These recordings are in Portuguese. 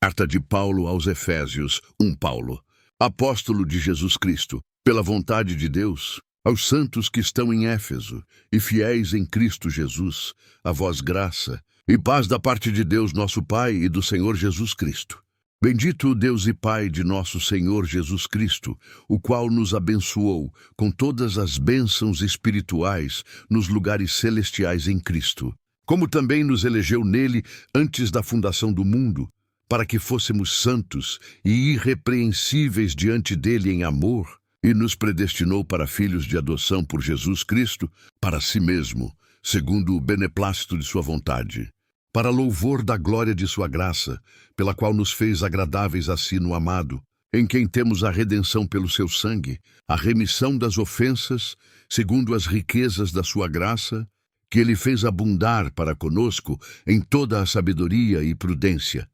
Carta de Paulo aos Efésios, Paulo, apóstolo de Jesus Cristo, pela vontade de Deus, aos santos que estão em Éfeso e fiéis em Cristo Jesus, a vós graça e paz da parte de Deus nosso Pai e do Senhor Jesus Cristo. Bendito o Deus e Pai de nosso Senhor Jesus Cristo, o qual nos abençoou com todas as bênçãos espirituais nos lugares celestiais em Cristo, como também nos elegeu nele antes da fundação do mundo, para que fôssemos santos e irrepreensíveis diante dele em amor, e nos predestinou para filhos de adoção por Jesus Cristo, para si mesmo, segundo o beneplácito de sua vontade, para louvor da glória de sua graça, pela qual nos fez agradáveis a si no amado, em quem temos a redenção pelo seu sangue, a remissão das ofensas, segundo as riquezas da sua graça, que ele fez abundar para conosco em toda a sabedoria e prudência,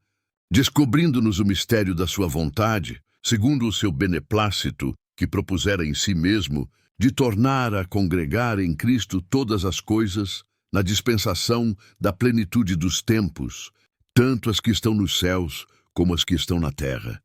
descobrindo-nos o mistério da sua vontade, segundo o seu beneplácito, que propusera em si mesmo, de tornar a congregar em Cristo todas as coisas, na dispensação da plenitude dos tempos, tanto as que estão nos céus como as que estão na terra.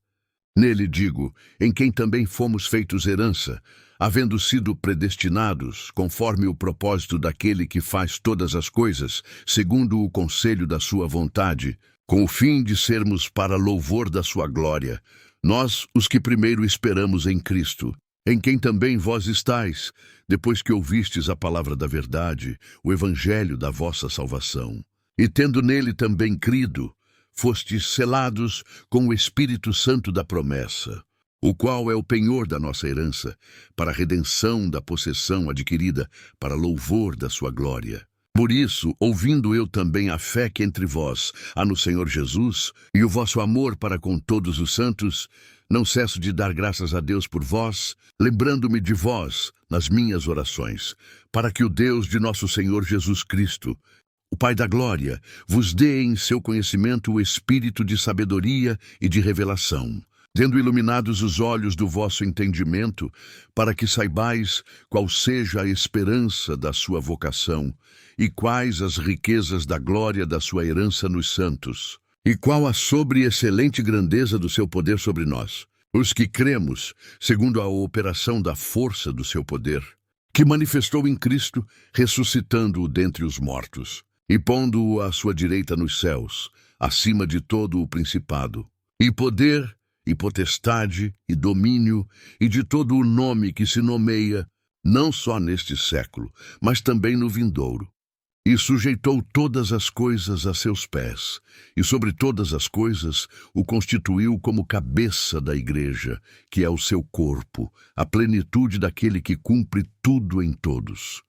Nele, digo, em quem também fomos feitos herança, havendo sido predestinados, conforme o propósito daquele que faz todas as coisas, segundo o conselho da sua vontade, com o fim de sermos para louvor da sua glória, nós, os que primeiro esperamos em Cristo, em quem também vós estáis, depois que ouvistes a palavra da verdade, o evangelho da vossa salvação. E tendo nele também crido, fostes selados com o Espírito Santo da promessa, o qual é o penhor da nossa herança, para a redenção da possessão adquirida, para louvor da sua glória. Por isso, ouvindo eu também a fé que entre vós há no Senhor Jesus, e o vosso amor para com todos os santos, não cesso de dar graças a Deus por vós, lembrando-me de vós nas minhas orações, para que o Deus de nosso Senhor Jesus Cristo, o Pai da glória, vos dê em seu conhecimento o espírito de sabedoria e de revelação, tendo iluminados os olhos do vosso entendimento, para que saibais qual seja a esperança da sua vocação, e quais as riquezas da glória da sua herança nos santos, e qual a sobre-excelente grandeza do seu poder sobre nós, os que cremos, segundo a operação da força do seu poder, que manifestou em Cristo, ressuscitando-o dentre os mortos, e pondo-o à sua direita nos céus, acima de todo o principado, e poder, e potestade, e domínio, e de todo o nome que se nomeia, não só neste século, mas também no vindouro. E sujeitou todas as coisas a seus pés, e sobre todas as coisas o constituiu como cabeça da igreja, que é o seu corpo, a plenitude daquele que cumpre tudo em todos.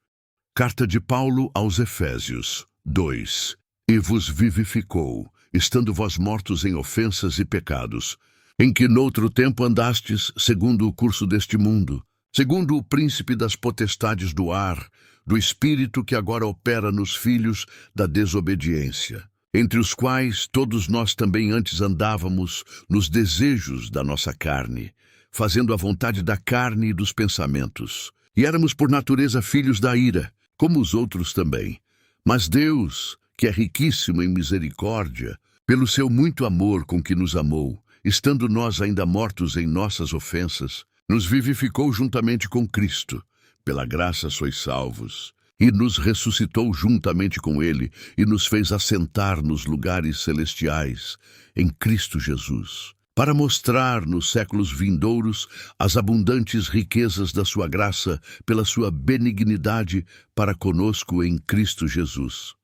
Carta de Paulo aos Efésios, 2. E vos vivificou, estando vós mortos em ofensas e pecados, em que noutro tempo andastes segundo o curso deste mundo, segundo o príncipe das potestades do ar, do espírito que agora opera nos filhos da desobediência, entre os quais todos nós também antes andávamos nos desejos da nossa carne, fazendo a vontade da carne e dos pensamentos. E éramos por natureza filhos da ira, como os outros também. Mas Deus, que é riquíssimo em misericórdia, pelo seu muito amor com que nos amou, estando nós ainda mortos em nossas ofensas, nos vivificou juntamente com Cristo. Pela graça sois salvos, e nos ressuscitou juntamente com ele, e nos fez assentar nos lugares celestiais, em Cristo Jesus, para mostrar nos séculos vindouros as abundantes riquezas da sua graça, pela sua benignidade para conosco em Cristo Jesus.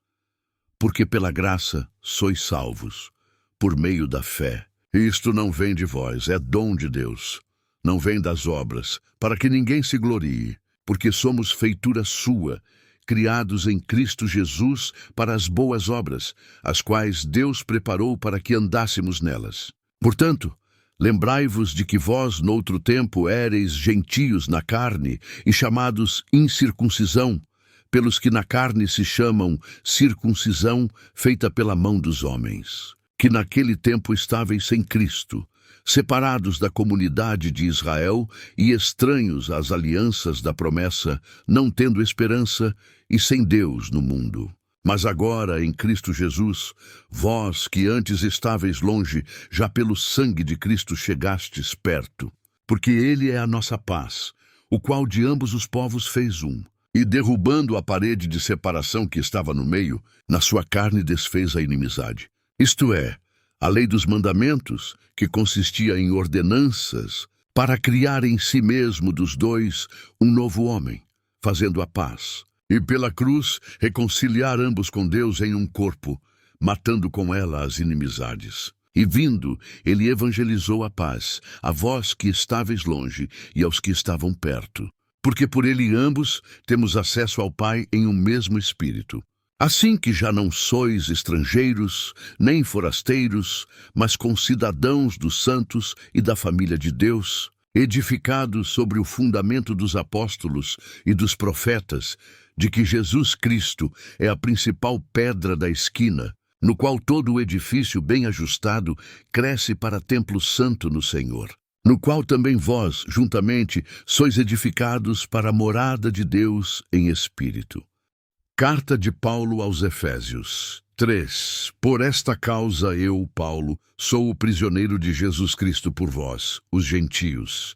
Porque pela graça sois salvos, por meio da fé. E isto não vem de vós, é dom de Deus. Não vem das obras, para que ninguém se glorie, porque somos feitura sua, criados em Cristo Jesus para as boas obras, as quais Deus preparou para que andássemos nelas. Portanto, lembrai-vos de que vós, noutro tempo, éreis gentios na carne e chamados incircuncisão, pelos que na carne se chamam circuncisão feita pela mão dos homens, que naquele tempo estáveis sem Cristo, separados da comunidade de Israel e estranhos às alianças da promessa, não tendo esperança e sem Deus no mundo. Mas agora, em Cristo Jesus, vós que antes estáveis longe, já pelo sangue de Cristo chegastes perto. Porque ele é a nossa paz, o qual de ambos os povos fez um. E derrubando a parede de separação que estava no meio, na sua carne desfez a inimizade. Isto é, a lei dos mandamentos, que consistia em ordenanças, para criar em si mesmo dos dois um novo homem, fazendo a paz. E pela cruz reconciliar ambos com Deus em um corpo, matando com ela as inimizades. E vindo, ele evangelizou a paz, a vós que estáveis longe e aos que estavam perto. Porque por ele ambos temos acesso ao Pai em um mesmo Espírito. Assim que já não sois estrangeiros, nem forasteiros, mas concidadãos dos santos e da família de Deus, edificados sobre o fundamento dos apóstolos e dos profetas, de que Jesus Cristo é a principal pedra da esquina, no qual todo o edifício bem ajustado cresce para templo santo no Senhor, no qual também vós, juntamente, sois edificados para a morada de Deus em Espírito. Carta de Paulo aos Efésios 3. Por esta causa eu, Paulo, sou o prisioneiro de Jesus Cristo por vós, os gentios.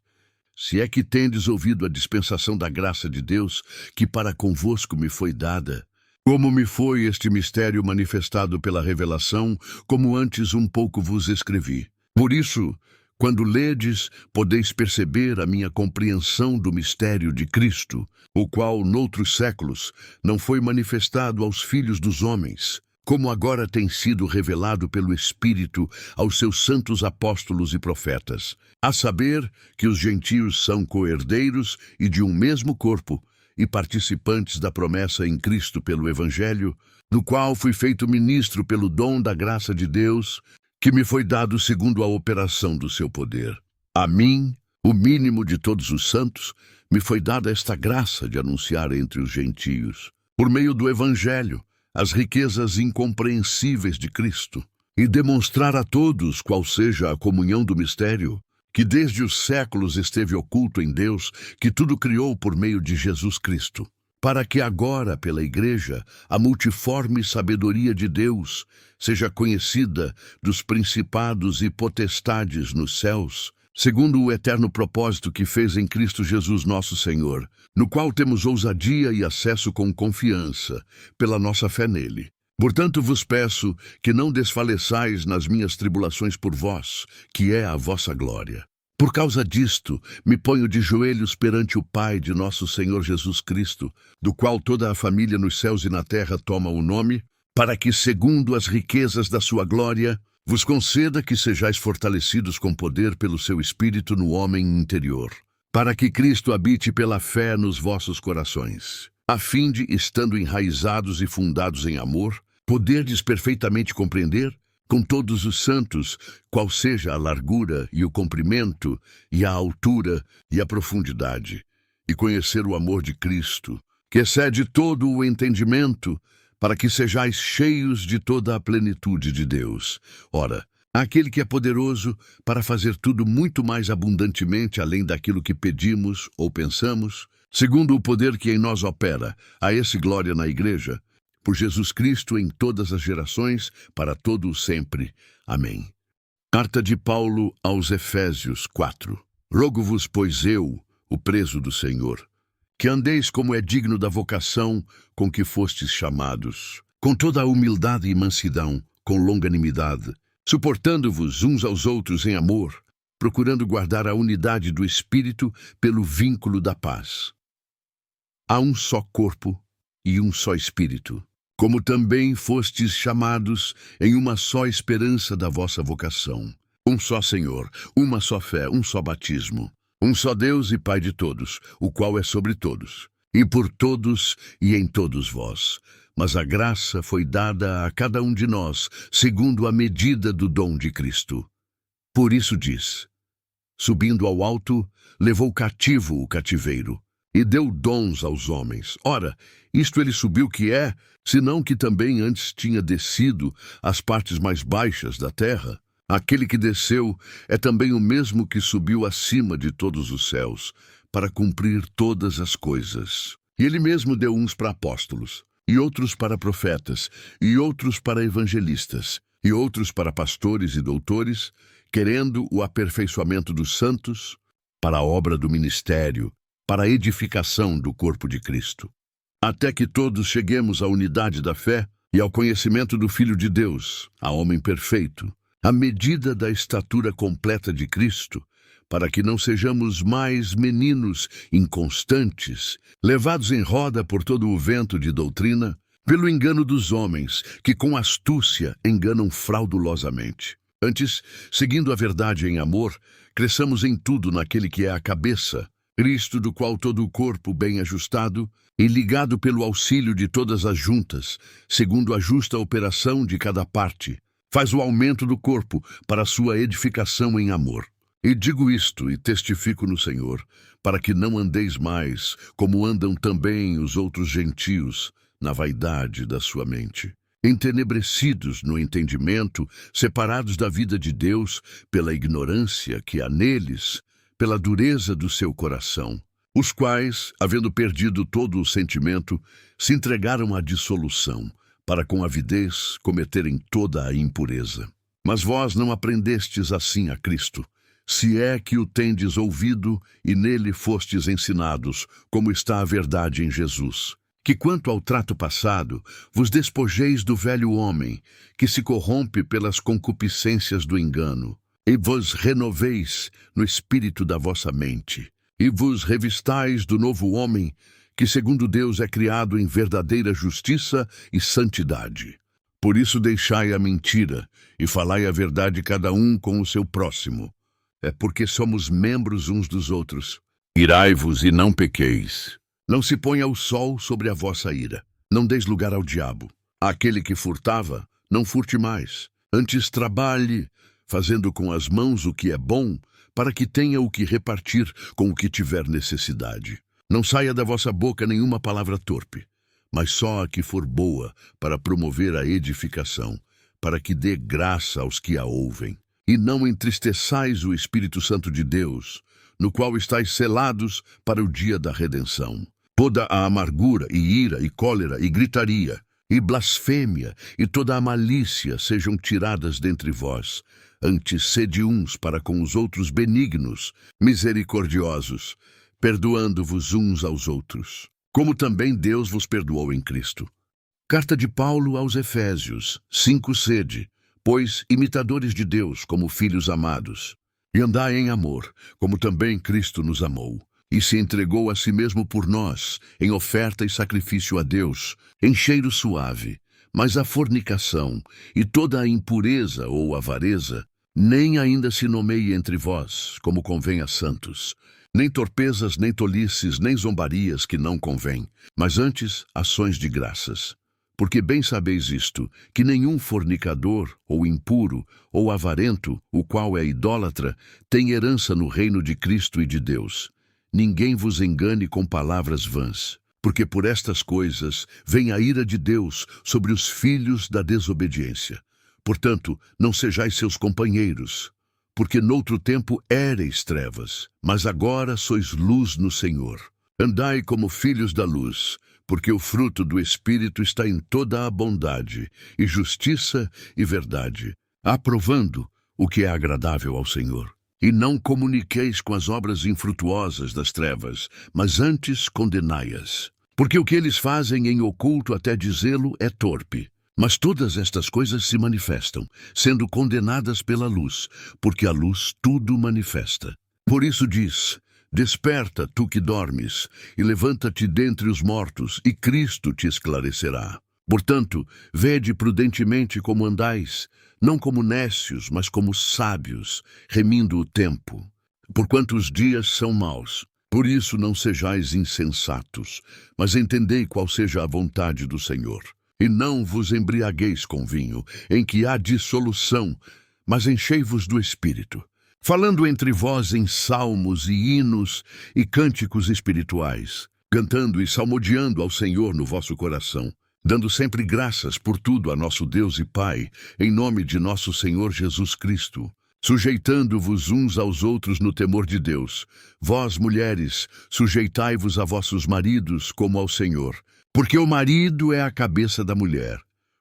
Se é que tendes ouvido a dispensação da graça de Deus, que para convosco me foi dada, como me foi este mistério manifestado pela revelação, como antes um pouco vos escrevi. Por isso, quando ledes, podeis perceber a minha compreensão do mistério de Cristo, o qual, noutros séculos, não foi manifestado aos filhos dos homens, como agora tem sido revelado pelo Espírito aos seus santos apóstolos e profetas, a saber que os gentios são coherdeiros e de um mesmo corpo, e participantes da promessa em Cristo pelo Evangelho, do qual fui feito ministro pelo dom da graça de Deus, que me foi dado segundo a operação do seu poder. A mim, o mínimo de todos os santos, me foi dada esta graça de anunciar entre os gentios, por meio do Evangelho, as riquezas incompreensíveis de Cristo, e demonstrar a todos qual seja a comunhão do mistério, que desde os séculos esteve oculto em Deus, que tudo criou por meio de Jesus Cristo, para que agora, pela Igreja, a multiforme sabedoria de Deus seja conhecida dos principados e potestades nos céus, segundo o eterno propósito que fez em Cristo Jesus nosso Senhor, no qual temos ousadia e acesso com confiança, pela nossa fé nele. Portanto vos peço que não desfaleçais nas minhas tribulações por vós, que é a vossa glória. Por causa disto, me ponho de joelhos perante o Pai de nosso Senhor Jesus Cristo, do qual toda a família nos céus e na terra toma o nome, para que, segundo as riquezas da sua glória, vos conceda que sejais fortalecidos com poder pelo seu Espírito no homem interior, para que Cristo habite pela fé nos vossos corações, a fim de, estando enraizados e fundados em amor, poderdes perfeitamente compreender, com todos os santos, qual seja a largura e o comprimento, e a altura e a profundidade, e conhecer o amor de Cristo, que excede todo o entendimento, para que sejais cheios de toda a plenitude de Deus. Ora, aquele que é poderoso para fazer tudo muito mais abundantemente além daquilo que pedimos ou pensamos, segundo o poder que em nós opera, a esse glória na Igreja, por Jesus Cristo em todas as gerações, para todo o sempre. Amém. Carta de Paulo aos Efésios 4. Rogo-vos, pois eu, o preso do Senhor, que andeis como é digno da vocação com que fostes chamados, com toda a humildade e mansidão, com longanimidade, suportando-vos uns aos outros em amor, procurando guardar a unidade do Espírito pelo vínculo da paz. Há um só corpo e um só Espírito, como também fostes chamados em uma só esperança da vossa vocação. Um só Senhor, uma só fé, um só batismo. Um só Deus e Pai de todos, o qual é sobre todos, e por todos e em todos vós. Mas a graça foi dada a cada um de nós, segundo a medida do dom de Cristo. Por isso diz: subindo ao alto, levou cativo o cativeiro, e deu dons aos homens. Ora, isto ele subiu que é, senão que também antes tinha descido às partes mais baixas da terra. Aquele que desceu é também o mesmo que subiu acima de todos os céus, para cumprir todas as coisas. E ele mesmo deu uns para apóstolos, e outros para profetas, e outros para evangelistas, e outros para pastores e doutores, querendo o aperfeiçoamento dos santos, para a obra do ministério, para a edificação do corpo de Cristo, até que todos cheguemos à unidade da fé e ao conhecimento do Filho de Deus, a homem perfeito, à medida da estatura completa de Cristo, para que não sejamos mais meninos inconstantes, levados em roda por todo o vento de doutrina, pelo engano dos homens, que com astúcia enganam fraudulosamente. Antes, seguindo a verdade em amor, cresçamos em tudo naquele que é a cabeça, Cristo, do qual todo o corpo, bem ajustado e ligado pelo auxílio de todas as juntas, segundo a justa operação de cada parte, faz o aumento do corpo para a sua edificação em amor. E digo isto e testifico no Senhor, para que não andeis mais, como andam também os outros gentios, na vaidade da sua mente, entenebrecidos no entendimento, separados da vida de Deus pela ignorância que há neles, pela dureza do seu coração, os quais, havendo perdido todo o sentimento, se entregaram à dissolução, para com avidez cometerem toda a impureza. Mas vós não aprendestes assim a Cristo, se é que o tendes ouvido e nele fostes ensinados, como está a verdade em Jesus. Que quanto ao trato passado, vos despojeis do velho homem, que se corrompe pelas concupiscências do engano, e vos renoveis no espírito da vossa mente, e vos revistais do novo homem, que segundo Deus é criado em verdadeira justiça e santidade. Por isso deixai a mentira, e falai a verdade cada um com o seu próximo. É porque somos membros uns dos outros. Irai-vos e não pequeis. Não se ponha o sol sobre a vossa ira. Não deis lugar ao diabo. Aquele que furtava, não furte mais. Antes trabalhe, fazendo com as mãos o que é bom, para que tenha o que repartir com o que tiver necessidade. Não saia da vossa boca nenhuma palavra torpe, mas só a que for boa para promover a edificação, para que dê graça aos que a ouvem. E não entristeçais o Espírito Santo de Deus, no qual estáis selados para o dia da redenção. Toda a amargura, e ira, e cólera, e gritaria, e blasfêmia, e toda a malícia sejam tiradas dentre vós. Antes sede uns para com os outros benignos, misericordiosos, perdoando-vos uns aos outros, como também Deus vos perdoou em Cristo. Carta de Paulo aos Efésios, 5 sede, pois imitadores de Deus como filhos amados, e andai em amor, como também Cristo nos amou, e se entregou a si mesmo por nós, em oferta e sacrifício a Deus, em cheiro suave. Mas a fornicação e toda a impureza ou avareza, nem ainda se nomeie entre vós, como convém a santos, nem torpezas, nem tolices, nem zombarias que não convém, mas antes ações de graças. Porque bem sabeis isto, que nenhum fornicador, ou impuro, ou avarento, o qual é idólatra, tem herança no reino de Cristo e de Deus. Ninguém vos engane com palavras vãs, porque por estas coisas vem a ira de Deus sobre os filhos da desobediência. Portanto, não sejais seus companheiros, porque noutro tempo éreis trevas, mas agora sois luz no Senhor. Andai como filhos da luz, porque o fruto do Espírito está em toda a bondade, e justiça e verdade, aprovando o que é agradável ao Senhor. E não comuniqueis com as obras infrutuosas das trevas, mas antes condenai-as. Porque o que eles fazem em oculto até dizê-lo é torpe. Mas todas estas coisas se manifestam, sendo condenadas pela luz, porque a luz tudo manifesta. Por isso diz: desperta, tu que dormes, e levanta-te dentre os mortos, e Cristo te esclarecerá. Portanto, vede prudentemente como andais, não como nécios, mas como sábios, remindo o tempo. Porquanto os dias são maus. Por isso não sejais insensatos, mas entendei qual seja a vontade do Senhor. E não vos embriagueis com vinho, em que há dissolução, mas enchei-vos do Espírito, falando entre vós em salmos e hinos e cânticos espirituais, cantando e salmodiando ao Senhor no vosso coração, dando sempre graças por tudo a nosso Deus e Pai, em nome de nosso Senhor Jesus Cristo, sujeitando-vos uns aos outros no temor de Deus. Vós, mulheres, sujeitai-vos a vossos maridos como ao Senhor, Porque o marido é a cabeça da mulher,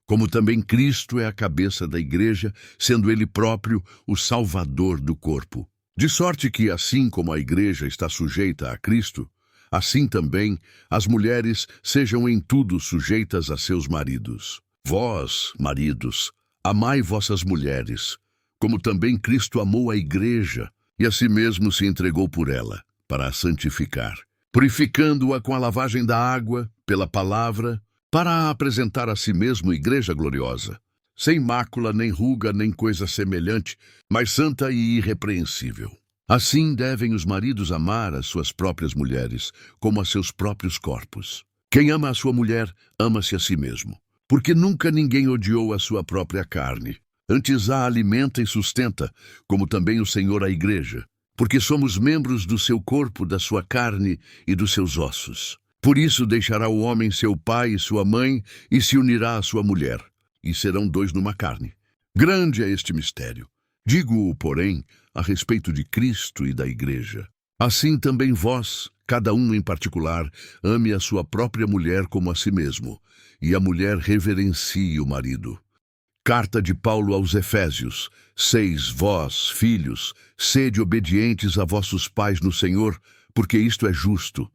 como também Cristo é a cabeça da igreja, sendo ele próprio o Salvador do corpo. De sorte que, assim como a igreja está sujeita a Cristo, assim também as mulheres sejam em tudo sujeitas a seus maridos. Vós, maridos, amai vossas mulheres, como também Cristo amou a igreja e a si mesmo se entregou por ela, para a santificar, purificando-a com a lavagem da água, pela palavra, para a apresentar a si mesmo igreja gloriosa, sem mácula, nem ruga, nem coisa semelhante, mas santa e irrepreensível. Assim devem os maridos amar as suas próprias mulheres, como a seus próprios corpos. Quem ama a sua mulher, ama-se a si mesmo. Porque nunca ninguém odiou a sua própria carne. Antes a alimenta e sustenta, como também o Senhor a igreja. Porque somos membros do seu corpo, da sua carne e dos seus ossos. Por isso deixará o homem seu pai e sua mãe, e se unirá à sua mulher, e serão dois numa carne. Grande é este mistério. Digo-o, porém, a respeito de Cristo e da igreja. Assim também vós, cada um em particular, ame a sua própria mulher como a si mesmo, e a mulher reverencie o marido. Carta de Paulo aos Efésios. 6. Vós, filhos, sede obedientes a vossos pais no Senhor, porque isto é justo.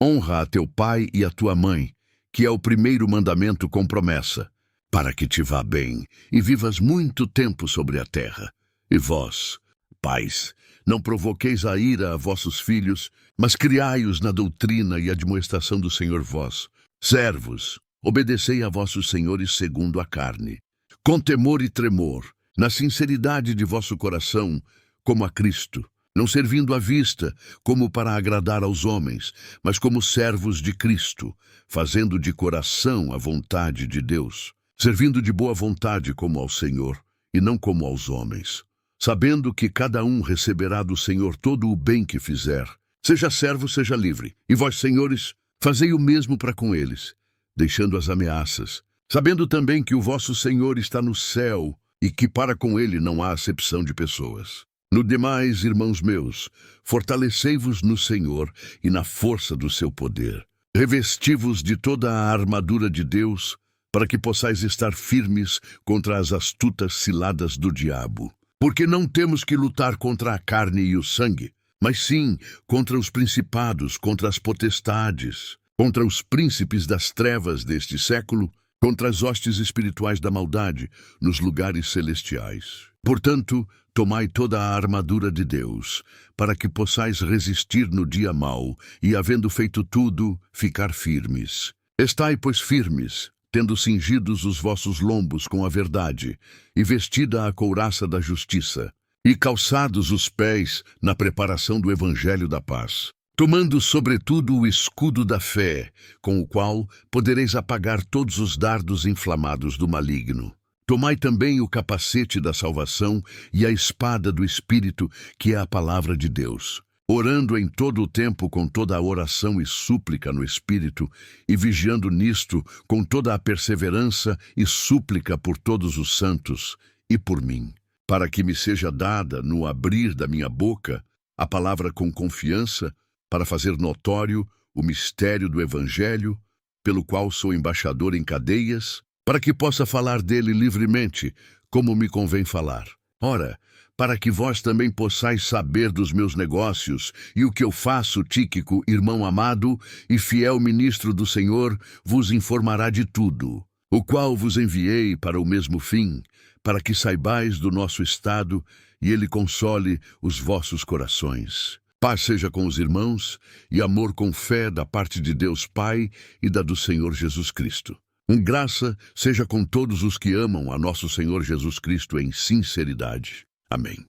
Honra a teu pai e a tua mãe, que é o primeiro mandamento com promessa, para que te vá bem e vivas muito tempo sobre a terra. E vós, pais, não provoqueis a ira a vossos filhos, mas criai-os na doutrina e admoestação do Senhor vós. Servos, obedecei a vossos senhores segundo a carne, com temor e tremor, na sinceridade de vosso coração, como a Cristo, não servindo à vista, como para agradar aos homens, mas como servos de Cristo, fazendo de coração a vontade de Deus, servindo de boa vontade como ao Senhor, e não como aos homens, sabendo que cada um receberá do Senhor todo o bem que fizer, seja servo, seja livre. E vós, senhores, fazei o mesmo para com eles, deixando as ameaças, sabendo também que o vosso Senhor está no céu, e que para com ele não há acepção de pessoas. No demais, irmãos meus, fortalecei-vos no Senhor e na força do seu poder. Revesti-vos de toda a armadura de Deus, para que possais estar firmes contra as astutas ciladas do diabo. Porque não temos que lutar contra a carne e o sangue, mas sim contra os principados, contra as potestades, contra os príncipes das trevas deste século, contra as hostes espirituais da maldade nos lugares celestiais. Portanto, tomai toda a armadura de Deus, para que possais resistir no dia mau e, havendo feito tudo, ficar firmes. Estai, pois, firmes, tendo cingidos os vossos lombos com a verdade, e vestida a couraça da justiça, e calçados os pés na preparação do evangelho da paz, tomando sobretudo o escudo da fé, com o qual podereis apagar todos os dardos inflamados do maligno. Tomai também o capacete da salvação e a espada do Espírito, que é a palavra de Deus, orando em todo o tempo com toda a oração e súplica no Espírito, e vigiando nisto com toda a perseverança e súplica por todos os santos e por mim, para que me seja dada, no abrir da minha boca, a palavra com confiança, para fazer notório o mistério do Evangelho, pelo qual sou embaixador em cadeias, para que possa falar dele livremente, como me convém falar. Ora, para que vós também possais saber dos meus negócios e o que eu faço, Tíquico, irmão amado e fiel ministro do Senhor, vos informará de tudo, o qual vos enviei para o mesmo fim, para que saibais do nosso estado e ele console os vossos corações. Paz seja com os irmãos e amor com fé da parte de Deus Pai e da do Senhor Jesus Cristo. Graça seja com todos os que amam a nosso Senhor Jesus Cristo em sinceridade. Amém.